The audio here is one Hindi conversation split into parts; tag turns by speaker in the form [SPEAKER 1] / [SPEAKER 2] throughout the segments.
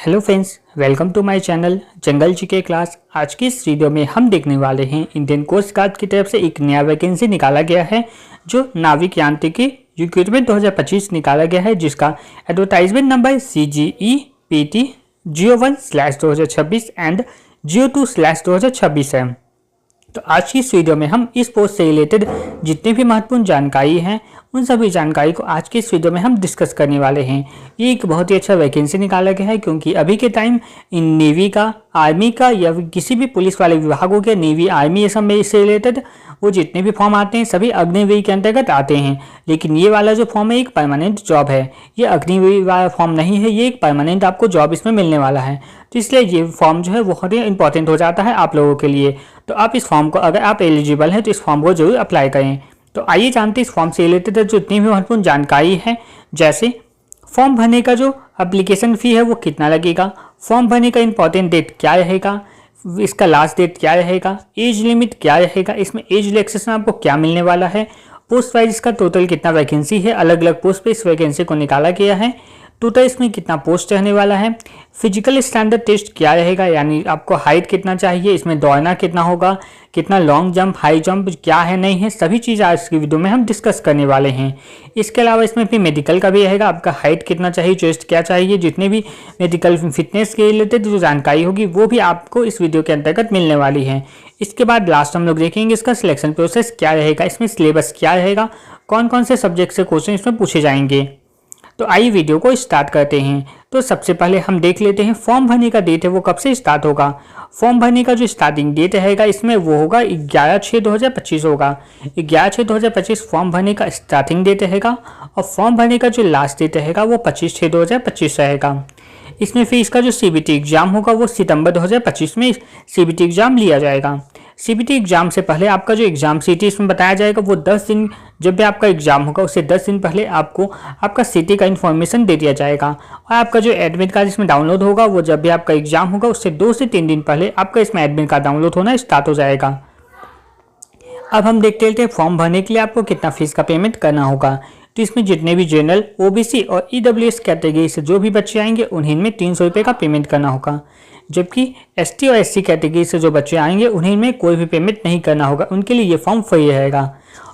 [SPEAKER 1] Hello friends, welcome to my channel jungle GK class. आज की इस वीडियो में हम देखने वाले हैं इंडियन कोस्ट गार्ड की तरफ से एक नया वैकेंसी निकाला गया है जो नाविक यांत्रिकी रिक्रूटमेंट 2025 निकाला गया है, जिसका एडवर्टाइजमेंट नंबर CGEPT 01/2026 एंड 02/2026 है। तो आज की इस वीडियो में हम इस पोस्ट से रिलेटेड जितनी भी महत्वपूर्ण जानकारी हैं उन सभी जानकारी को आज की इस वीडियो में हम डिस्कस करने वाले हैं। ये एक बहुत ही अच्छा वैकेंसी निकाला गया है क्योंकि अभी के टाइम इन नेवी का, आर्मी का या किसी भी पुलिस वाले विभागों के, नेवी, आर्मी ये सब में इससे रिलेटेड वो जितने भी फॉर्म आते हैं सभी अग्निवीर के अंतर्गत आते हैं। लेकिन ये वाला जो फॉर्म है एक परमानेंट जॉब है, ये अग्निवीर वाला फॉर्म नहीं है, ये एक परमानेंट आपको जॉब इसमें मिलने वाला है। तो इसलिए ये फॉर्म जो है बहुत ही इंपॉर्टेंट हो जाता है आप लोगों के लिए। तो आप इस फॉर्म को, अगर आप एलिजिबल हैं तो इस फॉर्म को जरूर अप्लाई करें। तो आइए जानते हैं इस फॉर्म से रिलेटेड जो इतनी भी महत्वपूर्ण जानकारी है, जैसे फॉर्म भरने का जो एप्लीकेशन फ़ी है वो कितना लगेगा, फॉर्म भरने का इंपॉर्टेंट डेट क्या रहेगा, इसका लास्ट डेट क्या रहेगा, एज लिमिट क्या रहेगा, इसमें एज रिलैक्सेशन आपको क्या मिलने वाला है, पोस्ट वाइज इसका टोटल कितना वैकेंसी है, अलग अलग पोस्ट पे इस वैकेंसी को निकाला गया है, टोटल इसमें कितना पोस्ट रहने वाला है, फिजिकल स्टैंडर्ड टेस्ट क्या रहेगा, यानी आपको हाइट कितना चाहिए, इसमें दौड़ना कितना होगा, कितना लॉन्ग जंप, हाई जंप क्या है नहीं है, सभी चीज़ आज की वीडियो में हम डिस्कस करने वाले हैं। इसके अलावा इसमें फिर मेडिकल का भी रहेगा, आपका हाइट कितना चाहिए, चेस्ट क्या चाहिए, जितने भी मेडिकल फिटनेस के रिलेटेड जो जानकारी होगी वो भी आपको इस वीडियो के अंतर्गत मिलने वाली है। इसके बाद लास्ट हम लोग देखेंगे इसका सिलेक्शन प्रोसेस क्या रहेगा, इसमें सिलेबस क्या रहेगा, कौन कौन से सब्जेक्ट से क्वेश्चन इसमें पूछे जाएंगे। तो आइए वीडियो को स्टार्ट करते हैं। तो सबसे पहले हम देख लेते हैं फॉर्म भरने का डेट है वो कब से स्टार्ट होगा। फॉर्म भरने का जो स्टार्टिंग डेट रहेगा इसमें वो होगा 11/6/2025 होगा। 11/6/2025 फॉर्म भरने का स्टार्टिंग डेट रहेगा और फॉर्म भरने का जो लास्ट डेट रहेगा वो 25/6/2025 रहेगा। इसमें फिर इसका जो CBT एग्जाम होगा वो सितंबर 2025 में CBT एग्जाम लिया जाएगा। CBT एग्जाम से पहले आपका जो एग्जाम सिटी इसमें बताया जाएगा वो 10 दिन, जब भी आपका एग्जाम होगा उससे 10 दिन पहले आपको आपका सिटी का इन्फॉर्मेशन दे दिया जाएगा। और आपका जो एडमिट कार्ड इसमें डाउनलोड होगा वो जब भी आपका एग्जाम होगा उससे 2 से 3 दिन पहले आपका इसमें एडमिट कार्ड डाउनलोड होना स्टार्ट हो जाएगा। अब हम देखते हैं फॉर्म भरने के लिए आपको कितना फीस का पेमेंट करना होगा। तो इसमें जितने भी जनरल, OBC और EWS कैटेगरी से जो भी बच्चे आएंगे उन्हीं में 300 रुपये का पेमेंट करना होगा, जबकि ST और SC कैटेगरी से जो बच्चे आएंगे उन्हीं में कोई भी पेमेंट नहीं करना होगा, उनके लिए ये फॉर्म फ्री रहेगा।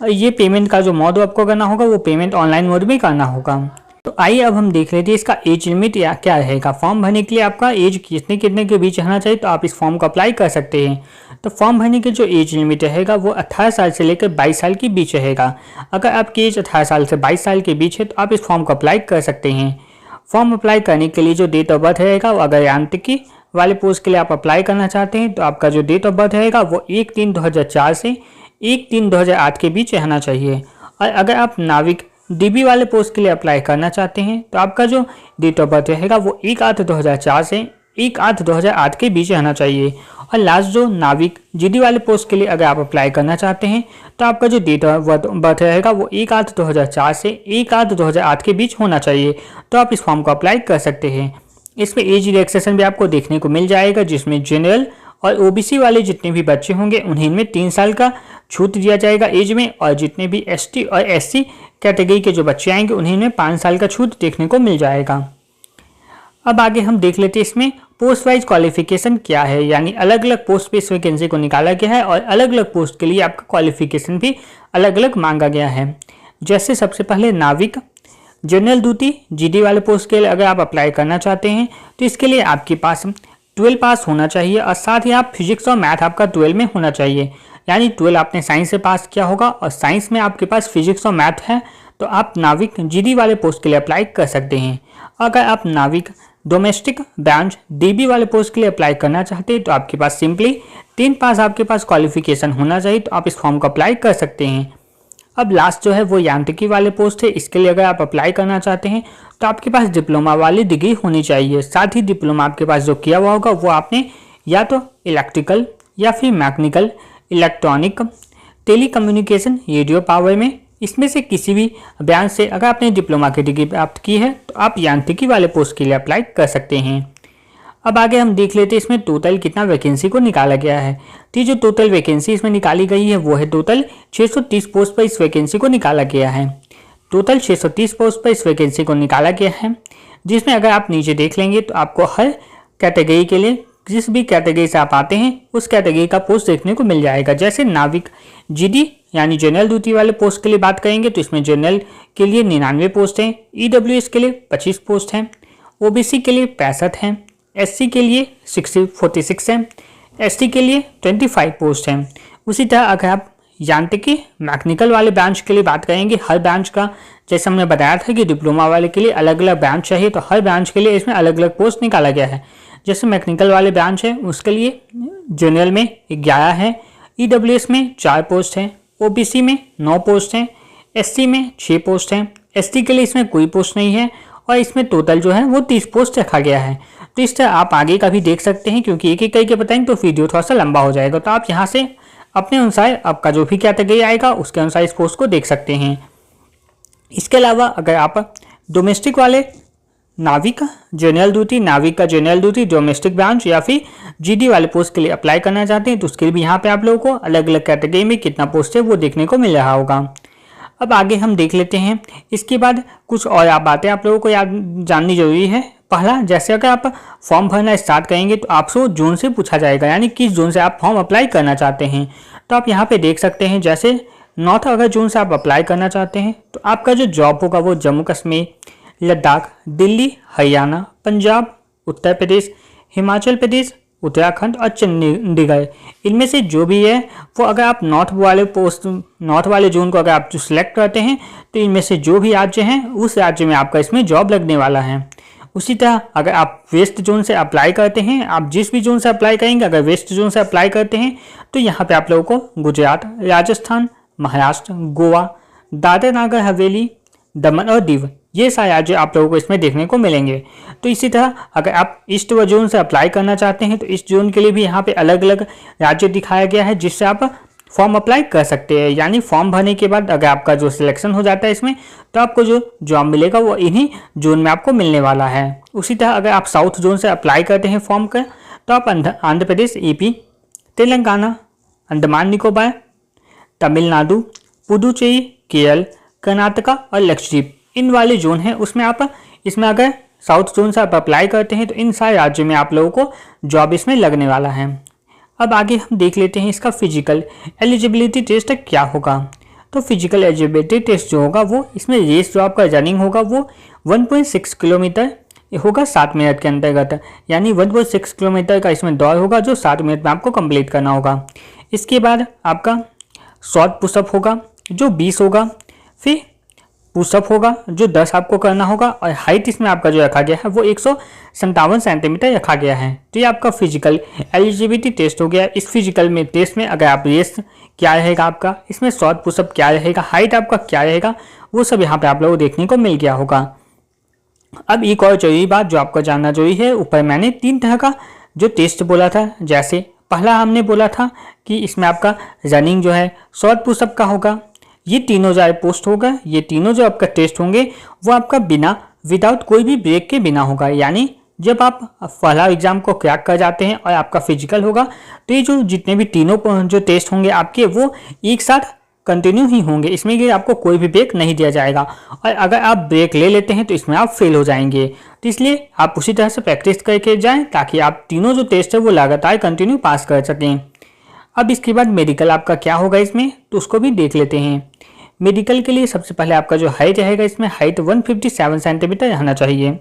[SPEAKER 1] और ये पेमेंट का जो मोड आपको करना होगा वो पेमेंट ऑनलाइन मोड में करना होगा। तो आइए अब हम देख लेते हैं इसका एज लिमिट या क्या रहेगा। फॉर्म भरने के लिए आपका एज कितने के बीच रहना चाहिए तो आप इस फॉर्म को अप्लाई कर सकते हैं। तो फॉर्म भरने के जो एज लिमिट रहेगा वो 18 साल से लेकर 22 साल के बीच रहेगा। अगर आपकी एज 18 साल से 22 साल के बीच है तो आप इस फॉर्म को अप्लाई कर सकते हैं। फॉर्म अप्लाई करने के लिए जो डेट ऑफ बर्थ रहेगा, अगर यांत्रिकी वाले पोस्ट के लिए आप अप्लाई करना चाहते हैं तो आपका जो डेट ऑफ बर्थ रहेगा वो 1/3/2004 से 1/3/2008 के बीच रहना चाहिए। और अगर आप नाविक DB वाले पोस्ट के लिए अप्लाई करना चाहते हैं तो आपका जो डेट ऑफ बर्थ रहेगा वो 1/8/2004 से 1/8/2008 के बीच रहना चाहिए। और लास्ट जो नाविक GD वाले पोस्ट के लिए अगर आप अप्लाई करना चाहते हैं तो आपका जो डेट ऑफ बर्थ रहेगा वो 1/8/2004 से 1/8/2008 के बीच होना चाहिए। तो आप इस फॉर्म को अप्लाई कर सकते हैं। इसमें एज रिलैक्सेशन भी आपको देखने को मिल जाएगा, जिसमें जनरल और OBC वाले जितने भी बच्चे होंगे उन्हीं में 3 साल का छूट दिया जाएगा एज में, और जितने भी ST और SC कैटेगरी के जो बच्चे आएंगे उन्हीं में 5 साल का छूट देखने को मिल जाएगा। अब आगे हम देख लेते हैं इसमें पोस्ट वाइज क्वालिफिकेशन क्या है, यानी अलग अलग पोस्ट पे इस वैकेंसी को निकाला गया है और अलग अलग पोस्ट के लिए आपका क्वालिफिकेशन भी अलग अलग मांगा गया है। जैसे सबसे पहले नाविक जनरल ड्यूटी GD वाले पोस्ट के लिए अगर आप अप्लाई करना चाहते हैं तो इसके लिए आपके पास 12 पास होना चाहिए और साथ ही आप फिजिक्स और मैथ आपका 12 में होना चाहिए, यानी 12 आपने साइंस से पास किया होगा और साइंस में आपके पास फिजिक्स और मैथ है तो आप नाविक GD वाले पोस्ट के लिए अप्लाई कर सकते हैं। अगर आप नाविक डोमेस्टिक ब्रांच DB वाले पोस्ट के लिए अप्लाई करना चाहते हैं तो आपके पास सिंपली 3 पास आपके पास क्वालिफिकेशन होना चाहिए, तो आप इस फॉर्म को अप्लाई कर सकते हैं। अब लास्ट जो है वो यांत्रिकी वाले पोस्ट है, इसके लिए अगर आप अप्लाई करना चाहते हैं तो आपके पास डिप्लोमा वाली डिग्री होनी चाहिए। साथ ही डिप्लोमा आपके पास जो किया हुआ होगा वो आपने या तो इलेक्ट्रिकल या फिर mechanical, electronic, telecommunication, radio power में इसमें से किसी भी ब्रांच से अगर आपने डिप्लोमा की डिग्री प्राप्त की है तो आप यांत्रिकी वाले पोस्ट के लिए अप्लाई कर सकते हैं। अब आगे हम देख लेते हैं इसमें टोटल कितना वैकेंसी को निकाला गया है। तो जो टोटल वैकेंसी इसमें निकाली गई है वो है टोटल 630 पोस्ट पर इस वैकेंसी को निकाला गया है। टोटल 630 पोस्ट पर इस वैकेंसी को निकाला गया है, जिसमें अगर आप नीचे देख लेंगे तो आपको हर कैटेगरी के लिए जिस भी कैटेगरी से आप आते हैं उस कैटेगरी का पोस्ट देखने को मिल जाएगा। जैसे नाविक जीडी यानी जनरल ड्यूटी वाले पोस्ट के लिए बात करेंगे तो इसमें जनरल के लिए 99 पोस्ट हैं, ईडब्ल्यूएस के लिए 25 पोस्ट हैं, ओबीसी के लिए 65 हैं, एससी के लिए 46 हैं, एसटी के लिए 25 पोस्ट हैं। उसी तरह अगर आप यांत्रिकी मैकेनिकल वाले ब्रांच के लिए बात करेंगे, हर ब्रांच का जैसे हमने बताया था कि डिप्लोमा वाले के लिए अलग अलग ब्रांच चाहिए, तो हर ब्रांच के लिए इसमें अलग अलग पोस्ट निकाला गया है। जैसे मैकेनिकल वाले ब्रांच है उसके लिए जनरल में 11 है, ईडब्ल्यूएस में 4 पोस्ट हैं, ओबीसी में 9 पोस्ट हैं, एससी में 6 पोस्ट हैं, एसटी के लिए इसमें कोई पोस्ट नहीं है और इसमें टोटल जो है वो 30 पोस्ट रखा गया है। तो इस तरह आप आगे का भी देख सकते हैं, क्योंकि एक एक करके बताएंगे तो वीडियो थोड़ा सा लंबा हो जाएगा। तो आप यहाँ से अपने अनुसार आपका जो भी कैटेगरी आएगा उसके अनुसार इस पोस्ट को देख सकते हैं। इसके अलावा अगर आप डोमेस्टिक वाले नाविक जनरल ड्यूटी, नाविक का जनरल ड्यूटी डोमेस्टिक ब्रांच या फिर जीडी वाले पोस्ट के लिए अप्लाई करना चाहते हैं तो उसके लिए भी यहाँ पे आप लोगों को अलग अलग कैटेगरी में कितना पोस्ट है वो देखने को मिल रहा होगा। अब आगे हम देख लेते हैं। इसके बाद कुछ और आप बातें आप लोगों को याद जाननी जरूरी है। पहला, जैसे अगर आप फॉर्म भरना स्टार्ट करेंगे तो आपसे जोन से पूछा जाएगा, यानी किस जोन से आप फॉर्म अप्लाई करना चाहते हैं। तो आप यहाँ पे देख सकते हैं, जैसे नॉर्थ अगर जोन से आप अप्लाई करना चाहते हैं तो आपका जो जॉब होगा वो जम्मू कश्मीर, लद्दाख, दिल्ली, हरियाणा, पंजाब, उत्तर प्रदेश, हिमाचल प्रदेश, उत्तराखंड और चंडीगढ़, इनमें से जो भी है वो अगर आप नॉर्थ वाले जोन को अगर आप सिलेक्ट करते हैं तो इनमें से जो भी राज्य हैं उस राज्य में आपका इसमें जॉब लगने वाला है। उसी तरह अगर आप वेस्ट जोन से अप्लाई करते हैं, आप जिस भी जोन से अप्लाई करेंगे, अगर वेस्ट जोन से अप्लाई करते हैं तो यहाँ पे आप लोगों को गुजरात, राजस्थान, महाराष्ट्र, गोवा, दादरा नगर हवेली, दमन और दीव, ये सारे राज्य आप लोगों को इसमें देखने को मिलेंगे। तो इसी तरह अगर आप ईस्ट जोन से अप्लाई करना चाहते हैं तो इस जोन के लिए भी यहाँ पे अलग अलग राज्य दिखाया गया है जिससे आप फॉर्म अप्लाई कर सकते हैं। यानी फॉर्म भरने के बाद अगर आपका जो सिलेक्शन हो जाता है इसमें तो आपको जो जॉब मिलेगा वो इन्हीं जोन में आपको मिलने वाला है। उसी तरह अगर आप साउथ जोन से अप्लाई करते हैं फॉर्म का तो आप आंध्र प्रदेश, ईपी, तेलंगाना, अंडमान निकोबार, तमिलनाडु, पुडुचेरी, केरल, कर्नाटका और लक्षद्वीप, इन वाले जोन हैं उसमें आप इसमें अगर साउथ जोन से आप अप्लाई करते हैं तो इन सारे राज्यों में आप लोगों को जॉब इसमें लगने वाला है। अब आगे हम देख लेते हैं इसका फिजिकल एलिजिबिलिटी टेस्ट क्या होगा। तो फिजिकल एलिजिबिलिटी टेस्ट जो होगा वो इसमें रेस जो आपका रनिंग होगा वो 1.6 किलोमीटर होगा 7 मिनट के अंतर्गत, यानी 1.6 किलोमीटर का इसमें दौड़ होगा जो 7 मिनट में आपको कंप्लीट करना होगा। इसके बाद आपका शॉर्ट पुशअप होगा जो 20 होगा, फिर पुशअप होगा जो 10 आपको करना होगा और हाइट इसमें आपका जो रखा गया है वो 157 सेंटीमीटर रखा गया है। तो ये आपका फिजिकल एलिजिबिलिटी टेस्ट हो गया। इस फिजिकल में टेस्ट में अगर आप रेस क्या रहेगा आपका, इसमें शॉर्ट पुशअप क्या रहेगा, हाइट आपका क्या रहेगा, वो सब यहाँ पे आप लोगों को देखने को मिल गया होगा। अब एक और जरूरी बात जो आपको जानना जरूरी है, ऊपर मैंने 3 तरह का जो टेस्ट बोला था। जैसे पहला हमने बोला था कि इसमें आपका रनिंग जो है शॉर्ट पुशअप का होगा, ये तीनों जो पोस्ट होगा, ये तीनों जो आपका टेस्ट होंगे वो आपका विदाउट कोई भी ब्रेक के बिना होगा। यानी जब आप पहला एग्जाम को क्रैक कर जाते हैं और आपका फिजिकल होगा तो ये जो जितने भी तीनों जो टेस्ट होंगे आपके वो एक साथ कंटिन्यू ही होंगे, इसमें कि आपको कोई भी ब्रेक नहीं दिया जाएगा और अगर आप ब्रेक ले लेते हैं तो इसमें आप फेल हो जाएंगे। तो इसलिए आप उसी तरह से प्रैक्टिस करके जाएं ताकि आप तीनों जो टेस्ट है वो लगातार कंटिन्यू पास कर सकें। अब इसके बाद मेडिकल आपका क्या होगा इसमें, तो उसको भी देख लेते हैं। मेडिकल के लिए सबसे पहले आपका जो हाइट रहेगा इसमें हाइट 157 सेंटीमीटर रहना चाहिए।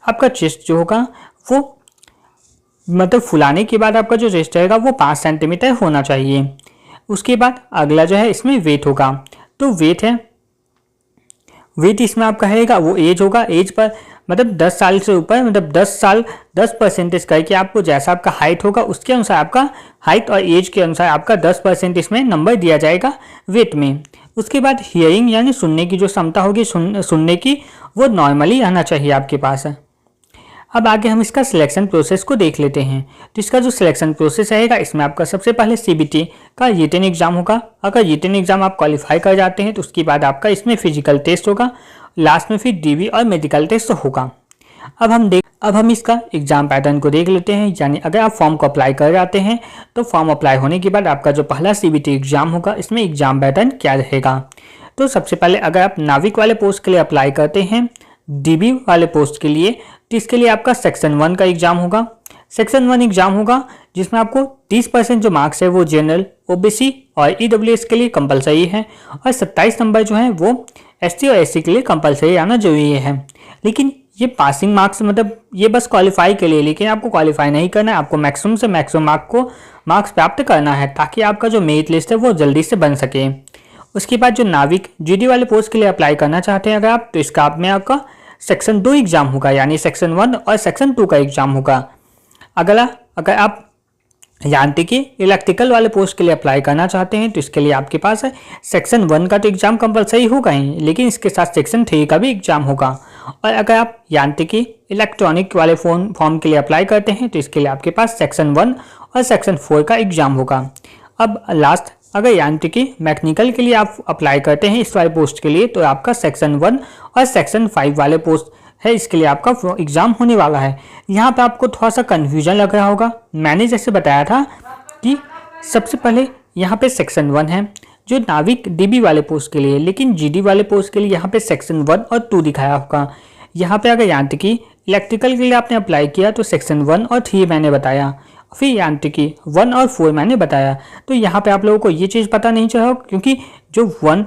[SPEAKER 1] आपका चेस्ट जो होगा वो मतलब फुलाने के बाद आपका जो चेस्ट रहेगा वो 5 सेंटीमीटर होना चाहिए। उसके बाद अगला जो है इसमें वेट होगा, तो वेट इसमें आपका रहेगा वो एज होगा, एज पर मतलब 10 साल से ऊपर, मतलब 10 साल 10% करके आपको जैसा आपका हाइट होगा उसके अनुसार आपका हाइट और एज के अनुसार आपका 10% इसमें नंबर दिया जाएगा वेट में। उसके बाद हियरिंग यानी सुनने की जो क्षमता होगी सुनने की वो नॉर्मली आना चाहिए आपके पास। अब आगे हम इसका सिलेक्शन प्रोसेस को देख लेते हैं। तो इसका जो सिलेक्शन प्रोसेस रहेगा इसमें आपका सबसे पहले सीबीटी का रिटन एग्जाम होगा। अगर रिटन एग्जाम आप क्वालिफाई कर जाते हैं तो उसके बाद आपका इसमें फिजिकल टेस्ट होगा, लास्ट में फिर डीवी और मेडिकल टेस्ट होगा। अब हम इसका एग्जाम पैटर्न को देख लेते हैं। यानी अगर आप फॉर्म को अप्लाई कर जाते हैं तो फॉर्म अप्लाई होने के बाद आपका जो पहला सीबीटी एग्जाम होगा इसमें एग्जाम पैटर्न क्या रहेगा। तो सबसे पहले अगर आप नाविक वाले पोस्ट के लिए अप्लाई करते हैं डीबी वाले पोस्ट के लिए, तो इसके लिए आपका सेक्शन 1 का एग्जाम होगा। सेक्शन 1 एग्जाम होगा जिसमें आपको 30% जो मार्क्स है वो जनरल, ओबीसी और ईडब्ल्यूएस के लिए कंपलसरी है, और 27 नंबर जो है वो एसटी और एससी के लिए कंपलसरी आना जरूरी है। लेकिन ये पासिंग मार्क्स मतलब ये बस क्वालिफाई के लिए, लेकिन आपको क्वालिफाई नहीं करना है, आपको मैक्सिमम से मैक्सिमम मार्क्स प्राप्त करना है ताकि आपका जो मेरिट लिस्ट है वो जल्दी से बन सके। उसके बाद जो नाविक जीडी वाले पोस्ट के लिए अप्लाई करना चाहते हैं अगर आप, तो इसका आप में आपका सेक्शन 2 एग्जाम होगा, यानी सेक्शन 1 और सेक्शन 2 का एग्जाम होगा। अगला, अगर आप यांत्रिकी इलेक्ट्रिकल वाले पोस्ट के लिए अप्लाई करना चाहते हैं तो इसके लिए आपके पास है सेक्शन 1 का तो एग्जाम कंपलसरी होगा ही, लेकिन इसके साथ सेक्शन 3 का भी एग्जाम होगा। और अगर आप यांत्रिकी इलेक्ट्रॉनिक वाले फॉर्म के लिए अप्लाई करते हैं तो इसके लिए आपके पास सेक्शन 1 और सेक्शन 4 का एग्जाम होगा। अब लास्ट, अगर यांत्रिकी मैकेनिकल के लिए आप अप्लाई करते हैं इस वाले पोस्ट के लिए, तो आपका सेक्शन 1 और सेक्शन 5 वाले पोस्ट है, इसके लिए आपका एग्जाम होने वाला है। यहाँ पे आपको थोड़ा सा कन्फ्यूजन लग रहा होगा। मैंने जैसे बताया था कि सबसे पहले यहाँ पे सेक्शन 1 है जो नाविक डीबी वाले पोस्ट के लिए, लेकिन जीडी वाले पोस्ट के लिए यहाँ पे सेक्शन 1 और 2 दिखाया होगा। यहाँ पे अगर यांत्रिकी इलेक्ट्रिकल के लिए आपने अप्लाई किया तो सेक्शन 1 और 3 मैंने बताया, फिर यांत्रिकी 1 और 4 मैंने बताया। तो यहाँ पे आप लोगों को ये चीज़ पता नहीं चला क्योंकि जो 1,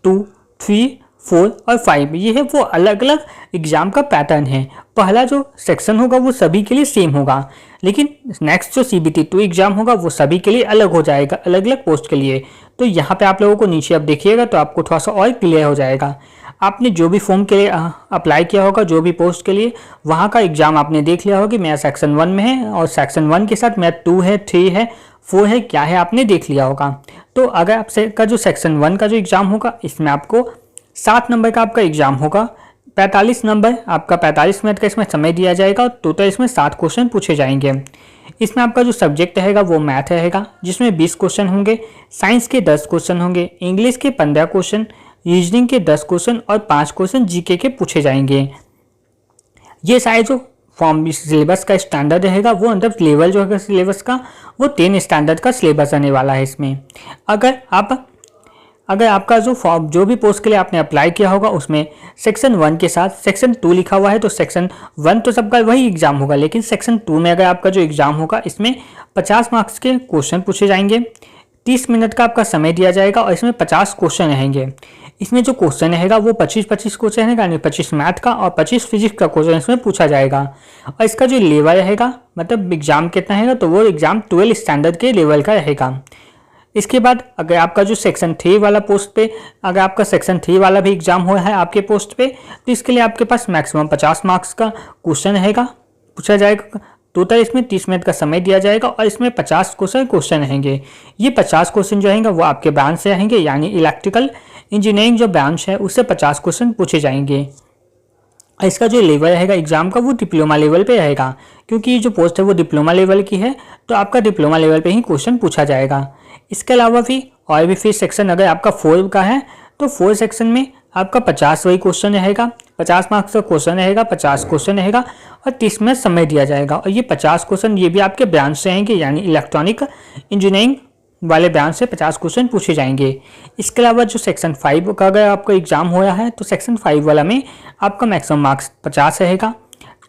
[SPEAKER 1] 2, 3, 4 और 5 ये है वो अलग अलग एग्जाम का पैटर्न है। पहला जो सेक्शन होगा वो सभी के लिए सेम होगा, लेकिन नेक्स्ट जो CBT 2 एग्जाम होगा वो सभी के लिए अलग हो जाएगा, अलग अलग पोस्ट के लिए। तो यहाँ पे आप लोगों को नीचे अब देखिएगा तो आपको थोड़ा सा और क्लियर हो जाएगा। आपने जो भी फॉर्म के लिए अप्लाई किया होगा, जो भी पोस्ट के लिए, वहाँ का एग्जाम आपने देख लिया होगा कि मेरा सेक्शन 1 में है और सेक्शन 1 के साथ मेरा 2 है, 3 है, 4 है, क्या है आपने देख लिया होगा। तो अगर आपसे का जो सेक्शन 1 का जो एग्जाम होगा इसमें आपको 7 नंबर का आपका एग्जाम होगा, 45 नंबर आपका 45 मिनट का इसमें समय दिया जाएगा और टोटल इसमें 7 क्वेश्चन पूछे जाएंगे। इसमें आपका जो सब्जेक्ट रहेगा वो मैथ रहेगा जिसमें 20 क्वेश्चन होंगे, साइंस के 10 क्वेश्चन होंगे, इंग्लिश के 15 क्वेश्चन, रीजनिंग के 10 क्वेश्चन और 5 क्वेश्चन जीके के पूछे जाएंगे। ये सारे जो फॉर्म सिलेबस का स्टैंडर्ड रहेगा वो अंदर लेवल जो है सिलेबस का वो 10 स्टैंडर्ड का सिलेबस आने वाला है इसमें। अगर आपका जो भी पोस्ट के लिए आपने अप्लाई किया होगा उसमें सेक्शन 1 के साथ सेक्शन 2 लिखा हुआ है तो सेक्शन 1 तो सबका वही एग्जाम होगा, लेकिन सेक्शन 2 में अगर आपका जो एग्जाम होगा इसमें 50 मार्क्स के क्वेश्चन पूछे जाएंगे, 30 मिनट का आपका समय दिया जाएगा और इसमें 50 क्वेश्चन रहेंगे। इसमें जो क्वेश्चन रहेगा वो 25-25 क्वेश्चन रहेगा, यानी 25 मैथ का और 25 फिजिक्स का क्वेश्चन इसमें पूछा जाएगा। और इसका जो लेवल रहेगा मतलब एग्जाम कितना रहेगा तो वो एग्जाम 12 स्टैंडर्ड के लेवल का रहेगा। इसके बाद अगर आपका जो सेक्शन 3 वाला पोस्ट पे, अगर आपका सेक्शन 3 वाला भी एग्जाम हुआ है आपके पोस्ट पे, तो इसके लिए आपके पास मैक्सिमम 50 मार्क्स का क्वेश्चन रहेगा, पूछा जाएगा। टोटल इसमें 30 मिनट का समय दिया जाएगा और इसमें 50 क्वेश्चन रहेंगे। ये 50 क्वेश्चन जो रहेंगे वो आपके ब्रांच से रहेंगे, यानी इलेक्ट्रिकल इंजीनियरिंग जो ब्रांच है उससे 50 क्वेश्चन पूछे जाएंगे। इसका जो लेवल रहेगा एग्जाम का वो डिप्लोमा लेवल पे रहेगा, क्योंकि जो पोस्ट है वो डिप्लोमा लेवल की है तो आपका डिप्लोमा लेवल पे ही क्वेश्चन पूछा जाएगा। इसके अलावा भी और भी फिर सेक्शन अगर आपका 4 का है तो 4 सेक्शन में आपका 50 वही क्वेश्चन रहेगा, 50 मार्क्स का क्वेश्चन रहेगा, 50 क्वेश्चन रहेगा और 30 मिनट समय दिया जाएगा। और ये 50 क्वेश्चन ये भी आपके ब्रांच से रहेंगे, यानी इलेक्ट्रॉनिक इंजीनियरिंग वाले ब्रांच से 50 क्वेश्चन पूछे जाएंगे। इसके अलावा जो सेक्शन 5 का अगर आपका एग्जाम हो रहा है तो सेक्शन 5 वाला में आपका मैक्सिमम मार्क्स 50 रहेगा,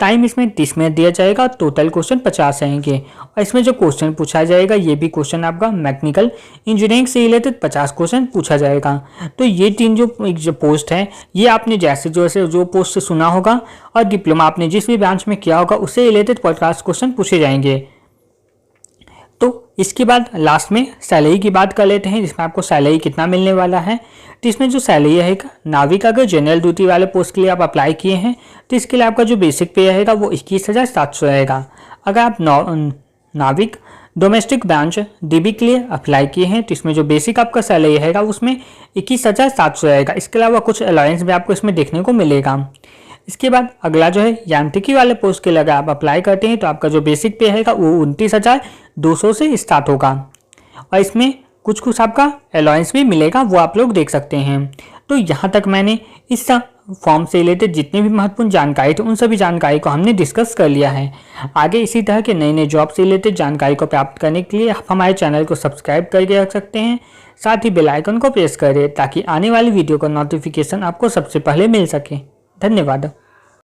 [SPEAKER 1] टाइम इसमें 30 मिनट दिया जाएगा, टोटल क्वेश्चन 50 रहेंगे। और इसमें जो क्वेश्चन पूछा जाएगा ये भी क्वेश्चन आपका मैकेनिकल इंजीनियरिंग से रिलेटेड 50 क्वेश्चन पूछा जाएगा। तो ये 3 जो पोस्ट है ये आपने जैसे जो पोस्ट से सुना होगा और डिप्लोमा आपने जिस भी ब्रांच में किया होगा उससे रिलेटेड 50 क्वेश्चन पूछे जाएंगे। तो इसके बाद लास्ट में सैलरी की बात कर लेते हैं, जिसमें आपको सैलरी कितना मिलने वाला है। तो इसमें जो सैलरी रहेगा नाविक अगर जनरल ड्यूटी वाले पोस्ट के लिए आप अप्लाई किए हैं तो इसके लिए आपका जो बेसिक पे रहेगा वो 21,700 रहेगा। अगर आप नाविक डोमेस्टिक ब्रांच डीबी के लिए अप्लाई किए हैं तो इसमें जो बेसिक आपका सैलरी रहेगा उसमें 21,700 रहेगा। इसके अलावा कुछ अलाउंस भी आपको इसमें देखने को मिलेगा। इसके बाद अगला जो है यांत्रिकी वाले पोस्ट के लिए अगर आप अप्लाई करते हैं तो आपका जो बेसिक पे रहेगा वो 29,200 से स्टार्ट होगा और इसमें कुछ आपका अलाउंस भी मिलेगा, वो आप लोग देख सकते हैं। तो यहाँ तक मैंने इस फॉर्म से रिलेटेड जितनी भी महत्वपूर्ण जानकारी थी उन सभी जानकारी को हमने डिस्कस कर लिया है। आगे इसी तरह के नए नए जॉब से रिलेटेड जानकारी को प्राप्त करने के लिए आप हमारे चैनल को सब्सक्राइब करके रख सकते हैं, साथ ही बेल आइकन को प्रेस करें ताकि आने वाली वीडियो का नोटिफिकेशन आपको सबसे पहले मिल सके। धन्यवाद।